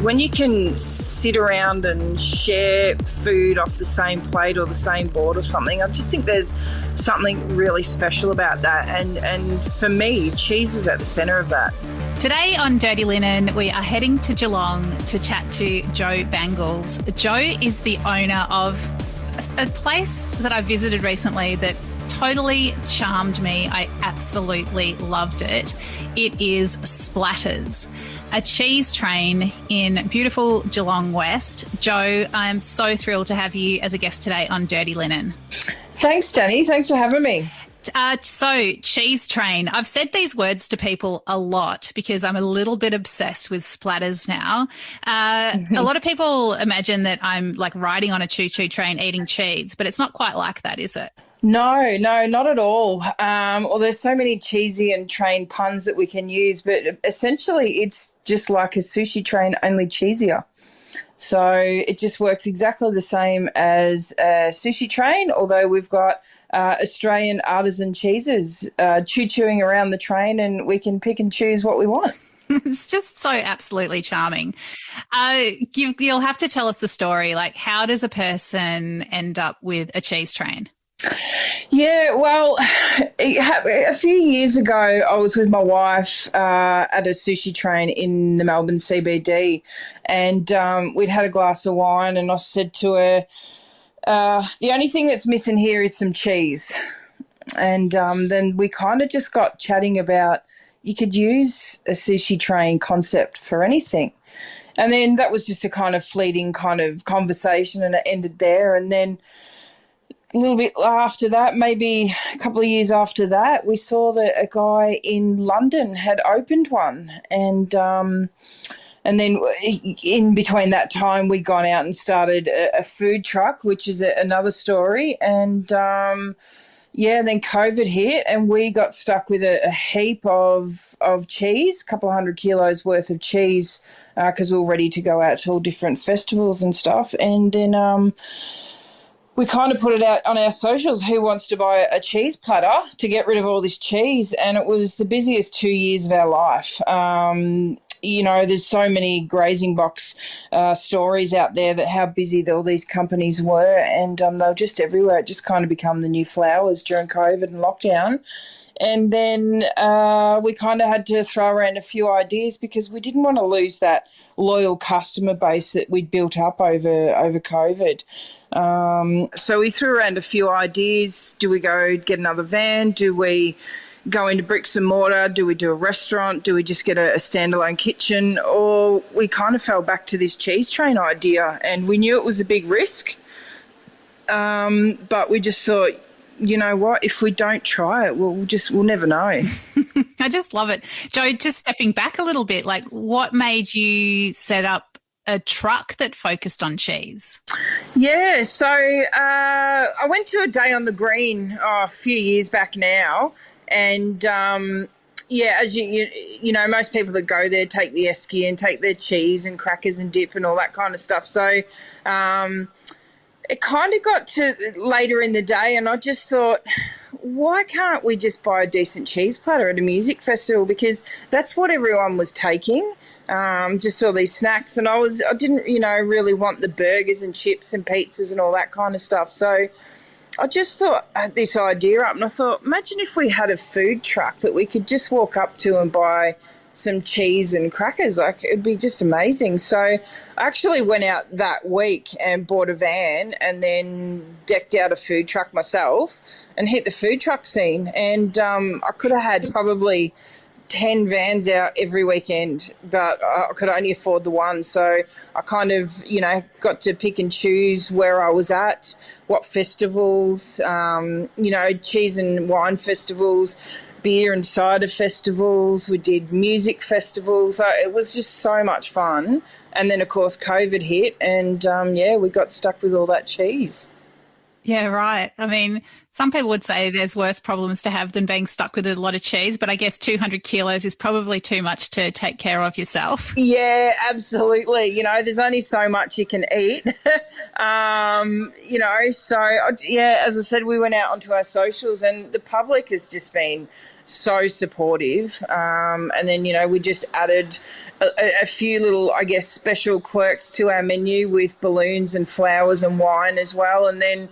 when you can sit around and share food off the same plate or the same board or something, I just think there's something really special about that. And for me, cheese is at the centre of that. Today on Dirty Linen, we are heading to Geelong to chat to Joe Bangles. Joe is the owner of a place that I visited recently that totally charmed me. I absolutely loved it. It is Splatters, a cheese train in beautiful Geelong West. Joe, I'm so thrilled to have you as a guest today on Dirty Linen. Thanks, Dani. Thanks for having me. So, cheese train. I've said these words to people a lot because I'm a little bit obsessed with Splatters now. A lot of people imagine that I'm like riding on a choo-choo train eating cheese, but it's not quite like that, is it? No, not at all. Or there's so many cheesy and train puns that we can use, but essentially it's just like a sushi train, only cheesier. So it just works exactly the same as a sushi train, although we've got Australian artisan cheeses choo-chooing around the train, and we can pick and choose what we want. It's just so absolutely charming. You'll have to tell us the story. Like, how does a person end up with a cheese train? Yeah, well, a few years ago, I was with my wife at a sushi train in the Melbourne CBD, and we'd had a glass of wine, and I said to her, the only thing that's missing here is some cheese. And then we kind of just got chatting about you could use a sushi train concept for anything. And then that was just a kind of fleeting kind of conversation, and it ended there. And then a little bit after that, maybe a couple of years after that, we saw that a guy in London had opened one. And then in between that time, we'd gone out and started a food truck, which is another story. And, then COVID hit, and we got stuck with a heap of cheese, a couple of 100 kilos worth of cheese, because we were ready to go out to all different festivals and stuff. And then we kind of put it out on our socials, who wants to buy a cheese platter to get rid of all this cheese? And it was the busiest 2 years of our life. There's so many grazing box stories out there that how busy all these companies were, and they were just everywhere. It just kind of become the new flowers during COVID and lockdown. And then we kind of had to throw around a few ideas because we didn't want to lose that loyal customer base that we'd built up over COVID. So we threw around a few ideas. Do we go get another van? Do we go into bricks and mortar? Do we do a restaurant? Do we just get a standalone kitchen? Or we kind of fell back to this cheese train idea, and we knew it was a big risk. But we just thought, you know what, if we don't try it, we'll never know. I just love it. Joe, just stepping back a little bit, like what made you set up a truck that focused on cheese? Yeah, so I went to a day on the green a few years back now, and as you know, most people that go there take the esky and take their cheese and crackers and dip and all that kind of stuff. So it kind of got to later in the day, and I just thought, why can't we just buy a decent cheese platter at a music festival? Because that's what everyone was taking, just all these snacks. And I didn't, really want the burgers and chips and pizzas and all that kind of stuff. So I just thought I had this idea up, and I thought, imagine if we had a food truck that we could just walk up to and buy some cheese and crackers. Like, it'd be just amazing. So I actually went out that week and bought a van, and then decked out a food truck myself and hit the food truck scene. And I could have had probably 10 vans out every weekend, but I could only afford the one. So I kind of, got to pick and choose where I was at, what festivals, cheese and wine festivals, beer and cider festivals. We did music festivals. It was just so much fun. And then, of course, COVID hit, and, we got stuck with all that cheese. Yeah, right. I mean, Some people would say there's worse problems to have than being stuck with a lot of cheese, but I guess 200 kilos is probably too much to take care of yourself. Yeah, absolutely. You know, there's only so much you can eat. You know, so yeah, as I said, we went out onto our socials and the public has just been so supportive. And then, you know, we just added a few little, I guess, special quirks to our menu with balloons and flowers and wine as well. And then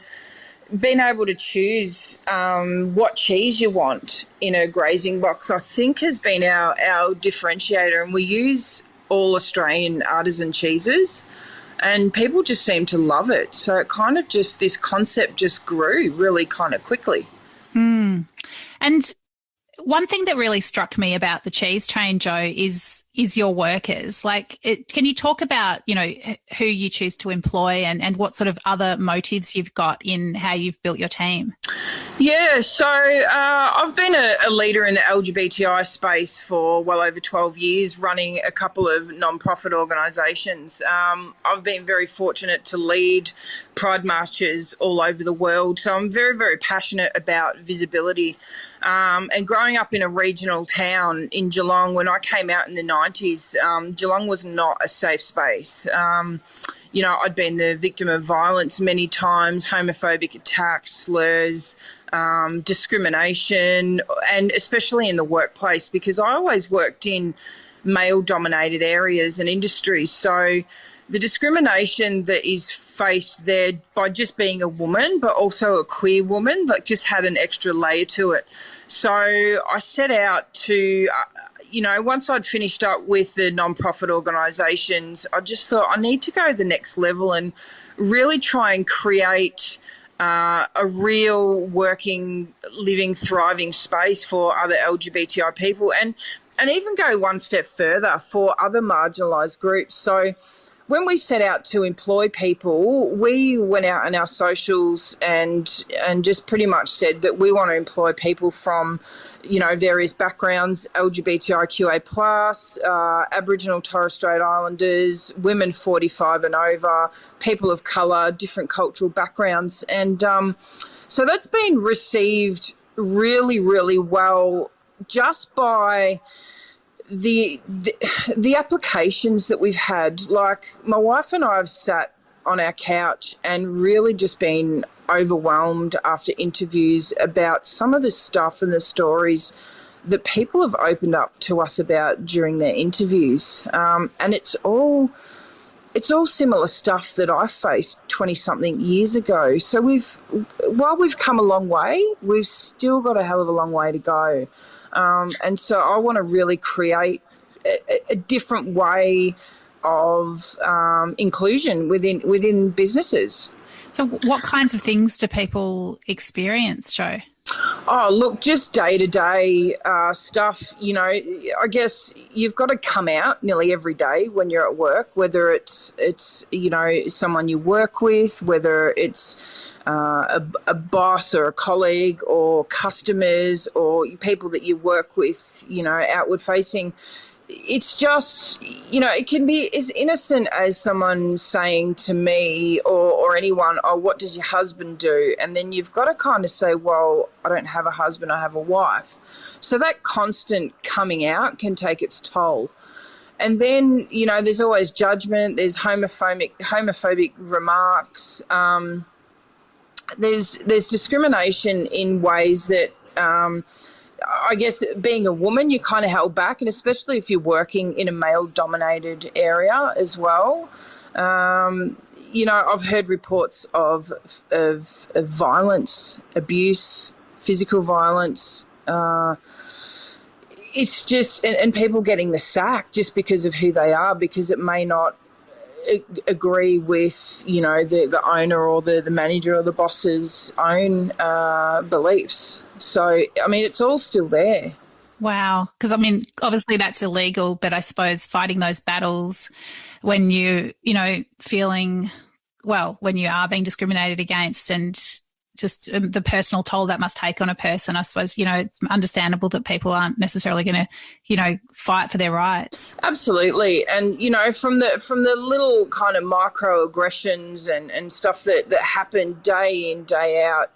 being able to choose what cheese you want in a grazing box, I think, has been our differentiator. And we use all Australian artisan cheeses and people just seem to love it. So it kind of just, this concept just grew really kind of quickly. And one thing that really struck me about the cheese train, Joe, is your workers. Like, can you talk about, you know, who you choose to employ and what sort of other motives you've got in how you've built your team? Yeah, so I've been a leader in the LGBTI space for well over 12 years, running a couple of non-profit organisations. I've been very fortunate to lead Pride marches all over the world, so I'm very, very passionate about visibility. And growing up in a regional town in Geelong, when I came out in the 90s, Geelong was not a safe space. You know, I'd been the victim of violence many times, homophobic attacks, slurs, discrimination, and especially in the workplace, because I always worked in male-dominated areas and industries. So the discrimination that is faced there by just being a woman, but also a queer woman, like, just had an extra layer to it. So I set out to you know, once I'd finished up with the non-profit organisations, I just thought I need to go the next level and really try and create a real working, living, thriving space for other LGBTI people and even go one step further for other marginalised groups. So when we set out to employ people, we went out on our socials and just pretty much said that we want to employ people from, you know, various backgrounds, LGBTIQA+, Aboriginal and Torres Strait Islanders, women 45 and over, people of colour, different cultural backgrounds. And so that's been received really, really well just by the applications that we've had. Like, my wife and I have sat on our couch and really just been overwhelmed after interviews about some of the stuff and the stories that people have opened up to us about during their interviews. And it's all similar stuff that I faced 20-something years ago. So while we've come a long way, we've still got a hell of a long way to go. And so I want to really create a different way of inclusion within businesses. So what kinds of things do people experience, Joe? Oh, look, just day-to-day stuff, you know. I guess you've got to come out nearly every day when you're at work, whether it's you know, someone you work with, whether it's a boss or a colleague or customers or people that you work with, you know, outward-facing. It's just, you know, it can be as innocent as someone saying to me or anyone, oh, what does your husband do? And then you've got to kind of say, well, I don't have a husband, I have a wife. So that constant coming out can take its toll. And then, you know, there's always judgment, there's homophobic remarks, there's discrimination in ways that I guess being a woman, you're kind of held back, and especially if you're working in a male-dominated area as well. You know, I've heard reports of violence, abuse, physical violence. It's just, and people getting the sack just because of who they are, because it may not agree with, you know, the owner or the manager or the boss's own beliefs. So, I mean, it's all still there. Wow. Because, I mean, obviously that's illegal, but I suppose fighting those battles when you know, feeling, well, when you are being discriminated against and just the personal toll that must take on a person, I suppose, you know, it's understandable that people aren't necessarily going to, you know, fight for their rights. Absolutely. And, you know, from the little kind of microaggressions and stuff that happen day in, day out,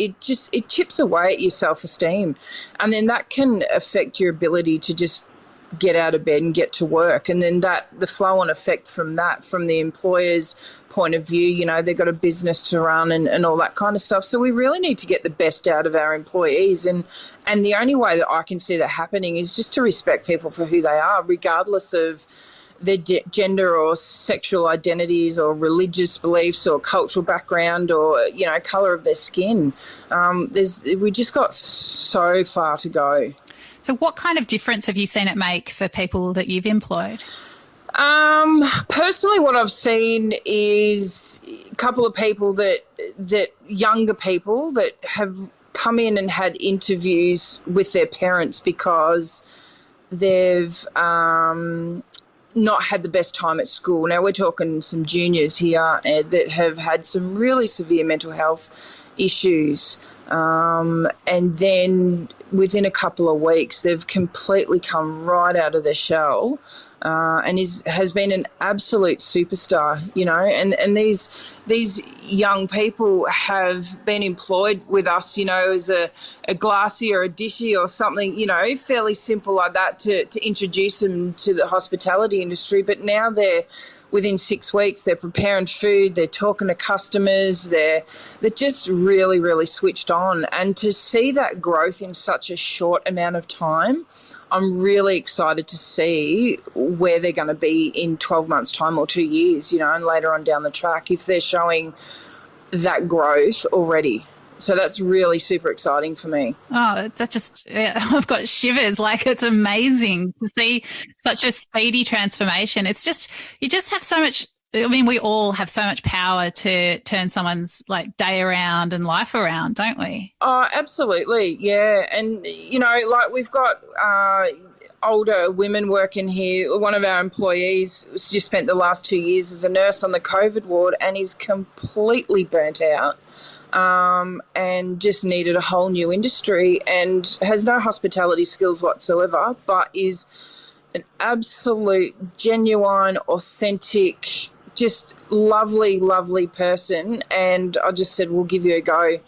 it chips away at your self-esteem, and then that can affect your ability to just get out of bed and get to work. And then the flow-on effect from that, from the employer's point of view, you know, they've got a business to run and all that kind of stuff. So we really need to get the best out of our employees. And the only way that I can see that happening is just to respect people for who they are, regardless of their gender or sexual identities or religious beliefs or cultural background or, you know, colour of their skin. We just got so far to go. So what kind of difference have you seen it make for people that you've employed? Personally, what I've seen is a couple of people that younger people that have come in and had interviews with their parents because they've not had the best time at school. Now, we're talking some juniors here that have had some really severe mental health issues. And then within a couple of weeks, they've completely come right out of their shell and has been an absolute superstar, you know. And these young people have been employed with us, you know, as a glassy or a dishy or something, you know, fairly simple like that to introduce them to the hospitality industry. But now within 6 weeks, they're preparing food, they're talking to customers, they're just really, really switched on. And to see that growth in such a short amount of time, I'm really excited to see where they're going to be in 12 months' time or 2 years, you know, and later on down the track, if they're showing that growth already. So that's really super exciting for me. Oh, that just, I've got shivers. Like, it's amazing to see such a speedy transformation. It's just, you just have so much, I mean, we all have so much power to turn someone's like day around and life around, don't we? Oh, absolutely. Yeah. And, you know, like we've got older women working here. One of our employees just spent the last 2 years as a nurse on the COVID ward and is completely burnt out. And just needed a whole new industry and has no hospitality skills whatsoever, but is an absolute, genuine, authentic, just lovely, lovely person. And I just said, we'll give you a go,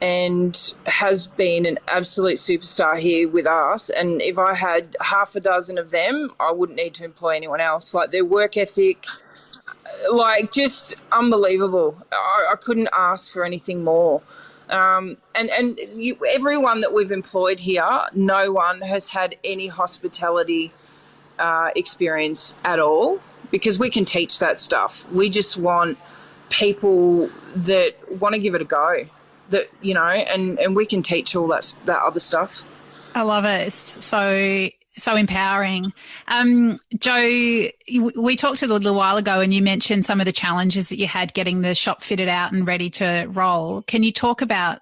and has been an absolute superstar here with us. And if I had half a dozen of them, I wouldn't need to employ anyone else. Like, their work ethic, like, just unbelievable. I couldn't ask for anything more. Everyone that we've employed here, no one has had any hospitality experience at all, because we can teach that stuff. We just want people that want to give it a go, that, you know, and we can teach all that other stuff. I love it. It's so empowering. Jo, we talked a little while ago and you mentioned some of the challenges that you had getting the shop fitted out and ready to roll. Can you talk about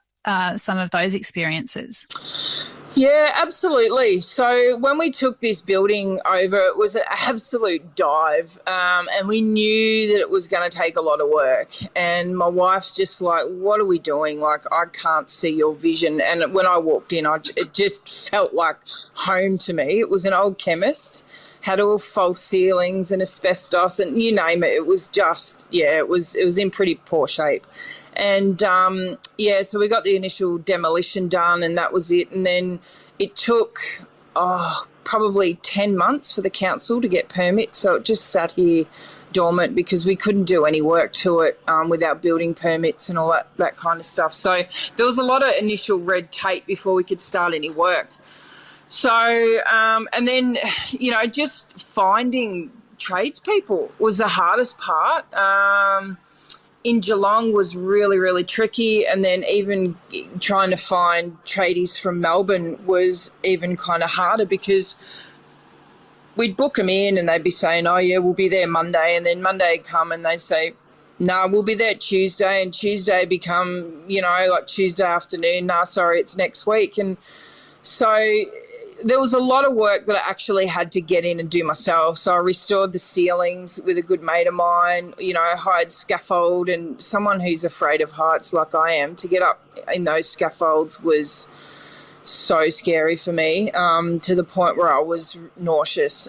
some of those experiences? Yeah, absolutely. So when we took this building over, it was an absolute dive, and we knew that it was going to take a lot of work. And my wife's just like, what are we doing? Like, I can't see your vision. And when I walked in, it just felt like home to me. It was an old chemist, had all false ceilings and asbestos and you name it. It was just, yeah, it was in pretty poor shape. And, so we got the initial demolition done and that was it. And then it took probably 10 months for the council to get permits. So it just sat here dormant because we couldn't do any work to it without building permits and all that kind of stuff. So there was a lot of initial red tape before we could start any work. So, and then, you know, just finding tradespeople was the hardest part. In Geelong was really, really tricky, and then even trying to find tradies from Melbourne was even kind of harder because we'd book them in and they'd be saying, oh, yeah, we'll be there Monday, and then Monday would come and they'd say, no, we'll be there Tuesday, and Tuesday become, you know, like Tuesday afternoon, no, sorry, it's next week. And so there was a lot of work that I actually had to get in and do myself. So I restored the ceilings with a good mate of mine, you know, hired scaffold, and someone who's afraid of heights like I am, to get up in those scaffolds was so scary for me, to the point where I was nauseous.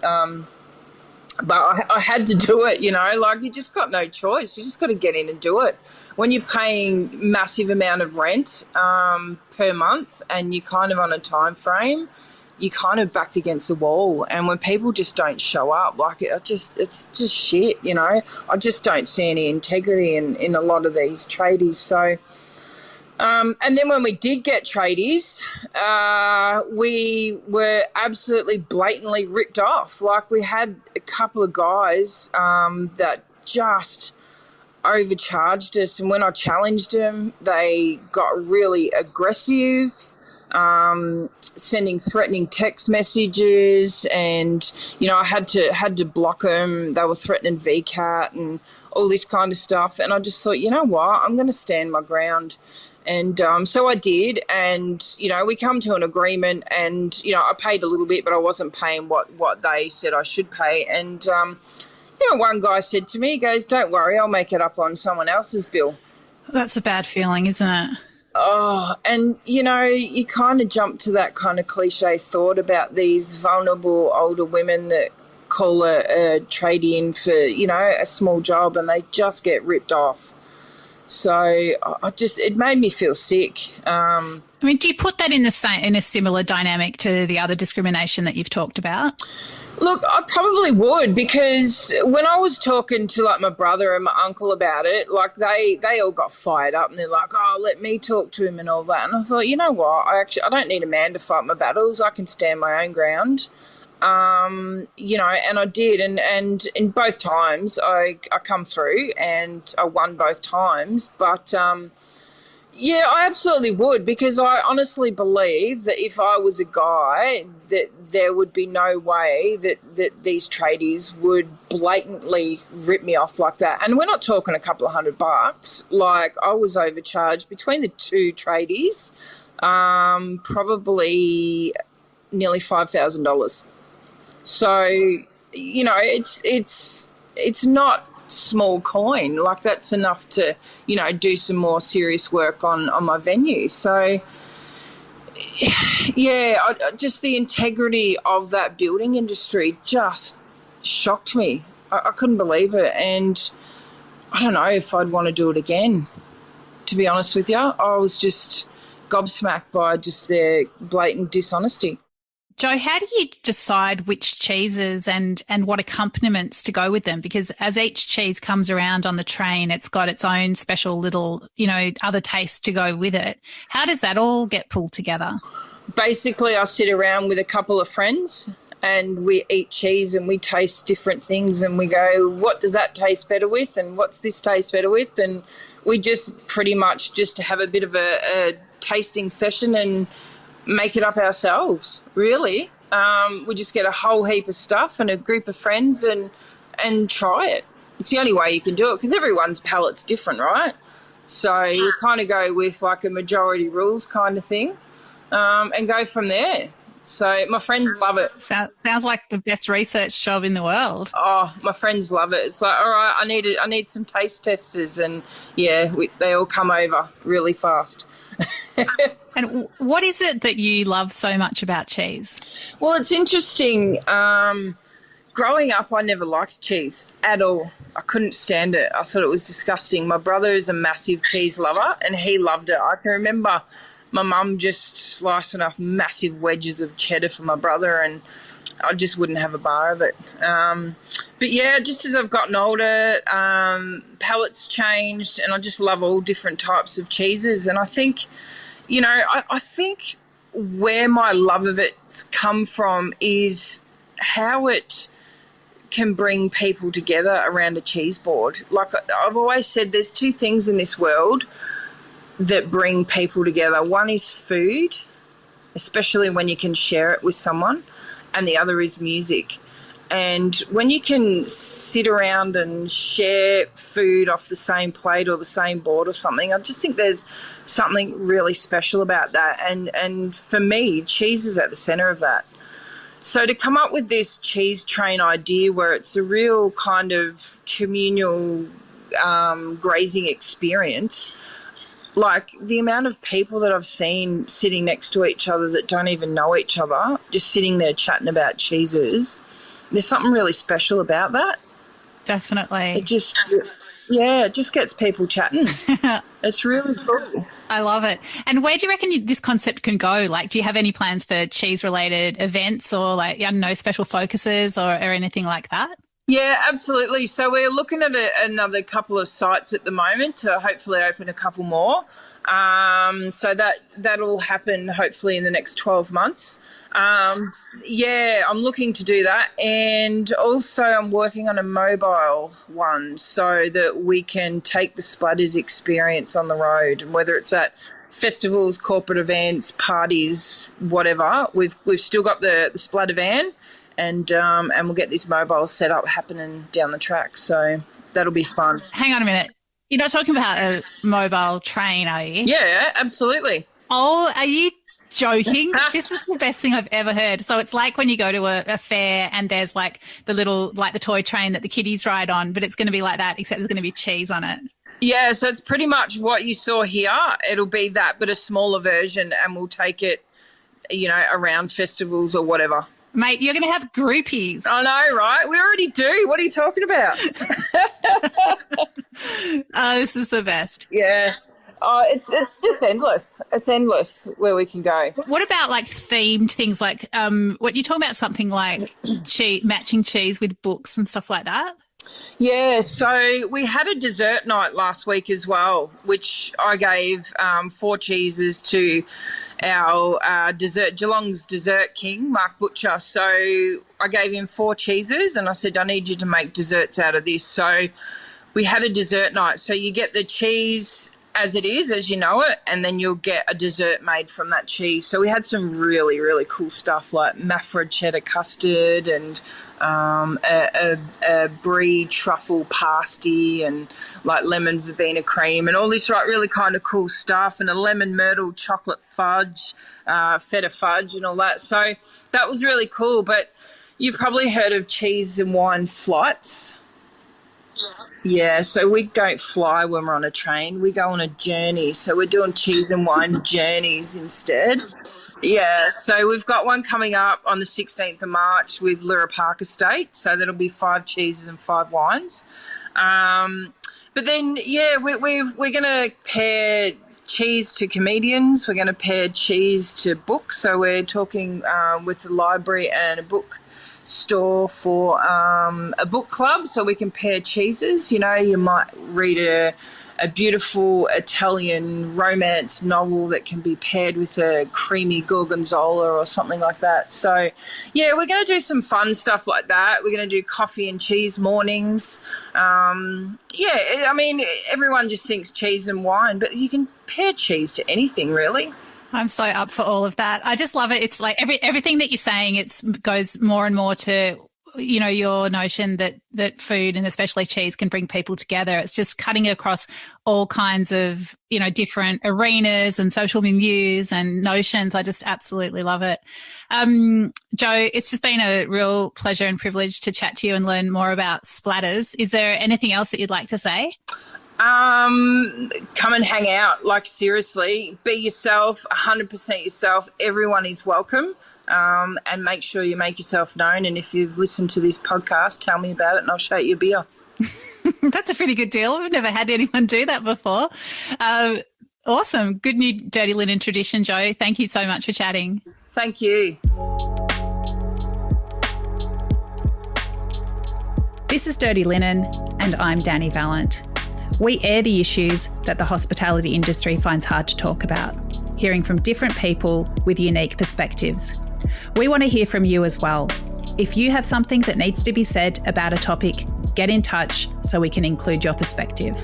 but I had to do it, like you just got no choice. You just got to get in and do it. When you're paying massive amount of rent per month and you're kind of on a time frame, you kind of backed against the wall. And when people just don't show up, like it's just shit, I just don't see any integrity in a lot of these tradies. So, and then when we did get tradies, we were absolutely blatantly ripped off. Like we had a couple of guys that just overcharged us, and when I challenged them, they got really aggressive, sending threatening text messages, and I had to block them. They were threatening VCAT and all this kind of stuff, and I just thought, you know what, I'm going to stand my ground. And so I did, and, we come to an agreement, and, I paid a little bit, but I wasn't paying what they said I should pay. And, one guy said to me, he goes, don't worry, I'll make it up on someone else's bill. That's a bad feeling, isn't it? Oh, and, you kind of jump to that kind of cliche thought about these vulnerable older women that call a tradie in for, a small job, and they just get ripped off. So it made me feel sick. Do you put that in a similar dynamic to the other discrimination that you've talked about? Look, I probably would, because when I was talking to like my brother and my uncle about it, like they all got fired up, and they're like, "Oh, let me talk to him," and all that. And I thought, you know what? I don't need a man to fight my battles. I can stand my own ground. And I did, and in both times I come through and I won both times. But yeah, I absolutely would, because I honestly believe that if I was a guy, that there would be no way that these tradies would blatantly rip me off like that. And we're not talking a couple of $100. Like, I was overcharged between the two tradies, probably nearly $5,000. So, it's not small coin. Like, that's enough to, do some more serious work on my venue. So, yeah, just the integrity of that building industry just shocked me. I couldn't believe it. And I don't know if I'd want to do it again, to be honest with you. I was just gobsmacked by just their blatant dishonesty. Jo, how do you decide which cheeses and what accompaniments to go with them? Because as each cheese comes around on the train, it's got its own special little, other taste to go with it. How does that all get pulled together? Basically, I sit around with a couple of friends and we eat cheese and we taste different things, and we go, what does that taste better with, and what's this taste better with? And we just pretty much just have a bit of a tasting session and make it up ourselves, really. We just get a whole heap of stuff and a group of friends and try it. It's the only way you can do it, because everyone's palate's different, right? So you kind of go with like a majority rules kind of thing, and go from there. So my friends love it. Sounds like the best research job in the world. Oh, my friends love it. It's like, all right, I need some taste testers, and yeah, they all come over really fast. And what is it that you love so much about cheese? Well, it's interesting. Growing up, I never liked cheese at all. I couldn't stand it. I thought it was disgusting. My brother is a massive cheese lover, and he loved it. I can remember my mum just slicing off massive wedges of cheddar for my brother, and I just wouldn't have a bar of it. But yeah, just as I've gotten older, palates changed, and I just love all different types of cheeses. And I think, I think where my love of it's come from is how it can bring people together around a cheese board. Like I've always said, there's two things in this world that bring people together. One is food, especially when you can share it with someone, and the other is music. And when you can sit around and share food off the same plate or the same board or something, I just think there's something really special about that. And for me, cheese is at the centre of that. So to come up with this cheese train idea, where it's a real kind of communal grazing experience, like the amount of people that I've seen sitting next to each other that don't even know each other, just sitting there chatting about cheeses, there's something really special about that. Definitely. It just gets people chatting. It's really cool. I love it. And where do you reckon this concept can go? Like, do you have any plans for cheese-related events or, like, I don't know, special focuses or anything like that? Yeah, absolutely. So we're looking at another couple of sites at the moment to hopefully open a couple more. So that'll happen hopefully in the next 12 months. Yeah, I'm looking to do that. And also I'm working on a mobile one so that we can take the Splatters experience on the road, and whether it's at festivals, corporate events, parties, whatever. We've still got the Splatter van, and we'll get this mobile setup happening down the track. So that'll be fun. Hang on a minute. You're not talking about a mobile train, are you? Yeah, absolutely. Oh, are you joking? This is the best thing I've ever heard. So it's like when you go to a fair and there's like the little, like the toy train that the kiddies ride on, but it's going to be like that, except there's going to be cheese on it. Yeah, so it's pretty much what you saw here. It'll be that, but a smaller version, and we'll take it, around festivals or whatever. Mate, you're going to have groupies. I know, right? We already do. What are you talking about? Oh, this is the best. Yeah. Oh, it's just endless. It's endless where we can go. What about like themed things like what you talking about, something like matching cheese with books and stuff like that? Yeah, so we had a dessert night last week as well, which I gave 4 cheeses to our Geelong's dessert king, Mark Butcher. So I gave him 4 cheeses and I said, I need you to make desserts out of this. So we had a dessert night. So you get the cheese as it is, as you know it, and then you'll get a dessert made from that cheese. So we had some really, really cool stuff like Maffra cheddar custard and a brie truffle pasty and like lemon verbena cream and all this really kind of cool stuff, and a lemon myrtle chocolate fudge, feta fudge and all that. So that was really cool. But you've probably heard of cheese and wine flights. Yeah, so we don't fly when we're on a train. We go on a journey. So we're doing cheese and wine journeys instead. Yeah, so we've got one coming up on the 16th of March with Lyra Park Estate. So that'll be 5 cheeses and 5 wines. But then, yeah, we're going to pair cheese to comedians. We're going to pair cheese to books. So we're talking with the library and a book store for a book club, so we can pair cheeses. You might read a beautiful Italian romance novel that can be paired with a creamy gorgonzola or something like that. So, yeah, we're going to do some fun stuff like that. We're going to do coffee and cheese mornings. Yeah, I mean, everyone just thinks cheese and wine, but you can pair cheese to anything, really. I'm so up for all of that. I just love it. It's like everything that you're saying, it goes more and more to, your notion that food and especially cheese can bring people together. It's just cutting across all kinds of, different arenas and social milieus and notions. I just absolutely love it. Jo, it's just been a real pleasure and privilege to chat to you and learn more about Splatters. Is there anything else that you'd like to say? Come and hang out. Like, seriously, be yourself, 100% yourself. Everyone is welcome. And make sure you make yourself known. And if you've listened to this podcast, tell me about it and I'll show you a beer. That's a pretty good deal. I've never had anyone do that before. Awesome. Good new Dirty Linen tradition, Jo. Thank you so much for chatting. Thank you. This is Dirty Linen and I'm Dani Valent. We air the issues that the hospitality industry finds hard to talk about, hearing from different people with unique perspectives. We want to hear from you as well. If you have something that needs to be said about a topic, get in touch so we can include your perspective.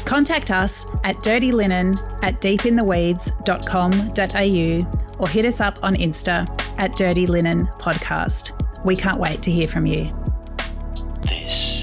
Contact us at dirtyLinen@deepintheweeds.com.au or hit us up on Insta at Dirty Linen Podcast. We can't wait to hear from you. This